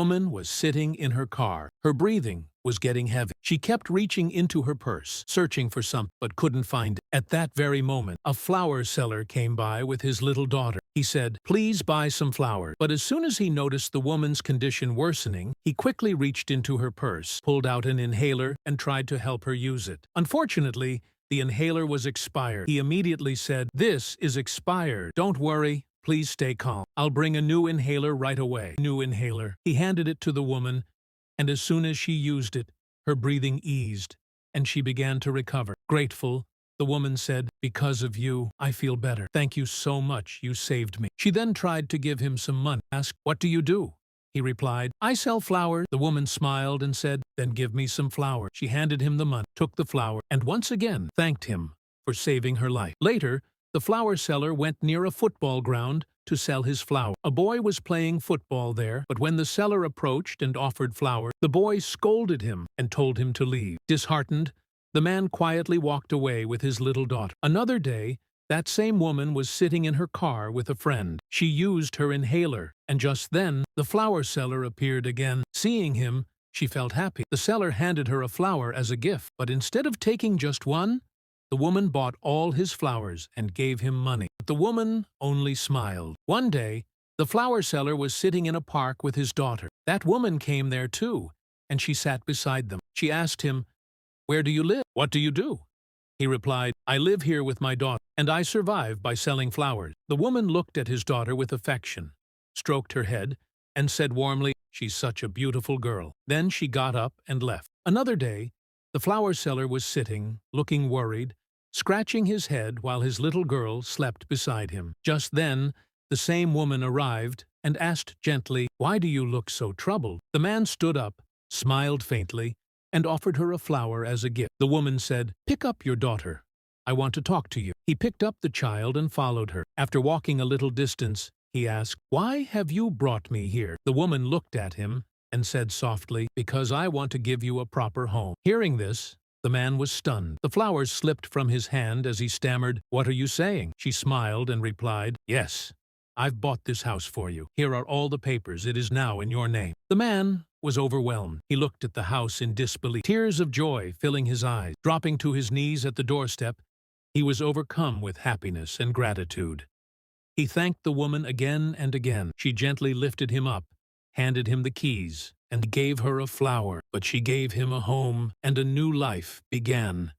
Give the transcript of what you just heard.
The woman was sitting in her car. Her breathing was getting heavy. She kept reaching into her purse, searching for something, but couldn't find it. At that very moment, a flower seller came by with his little daughter. He said, "Please buy some flowers." But as soon as he noticed the woman's condition worsening, he quickly reached into her purse, pulled out an inhaler, and tried to help her use it. Unfortunately, the inhaler was expired. He immediately said, "This is expired. Don't worry. Please stay calm. I'll bring a new inhaler right away." New inhaler. He handed it to the woman, and as soon as she used it, her breathing eased, and she began to recover. Grateful, the woman said, "Because of you, I feel better. Thank you so much. You saved me." She then tried to give him some money. Asked, "What do you do?" He replied, "I sell flowers." The woman smiled and said, "Then give me some flowers." She handed him the money, took the flower, and once again thanked him for saving her life. Later, the flower seller went near a football ground to sell his flower. A boy was playing football there, but when the seller approached and offered flowers, the boy scolded him and told him to leave. Disheartened, the man quietly walked away with his little daughter. Another day, that same woman was sitting in her car with a friend. She used her inhaler, and just then, the flower seller appeared again. Seeing him, she felt happy. The seller handed her a flower as a gift, but instead of taking just one, the woman bought all his flowers and gave him money. But the woman only smiled. One day, the flower seller was sitting in a park with his daughter. That woman came there too, and she sat beside them. She asked him, "Where do you live? What do you do?" He replied, "I live here with my daughter, and I survive by selling flowers." The woman looked at his daughter with affection, stroked her head, and said warmly, "She's such a beautiful girl." Then she got up and left. Another day, the flower seller was sitting, looking worried, scratching his head while his little girl slept beside him. Just then, the same woman arrived and asked gently, "Why do you look so troubled?" The man stood up, smiled faintly, and offered her a flower as a gift. The woman said, "Pick up your daughter. I want to talk to you." He picked up the child and followed her. After walking a little distance, he asked, "Why have you brought me here?" The woman looked at him and said softly, "Because I want to give you a proper home." Hearing this, the man was stunned. The flowers slipped from his hand as he stammered, "What are you saying?" She smiled and replied, "Yes, I've bought this house for you. Here are all the papers. It is now in your name." The man was overwhelmed. He looked at the house in disbelief, tears of joy filling his eyes. Dropping to his knees at the doorstep, he was overcome with happiness and gratitude. He thanked the woman again and again. She gently lifted him up, handed him the keys, and gave her a flower, but she gave him a home, and a new life began.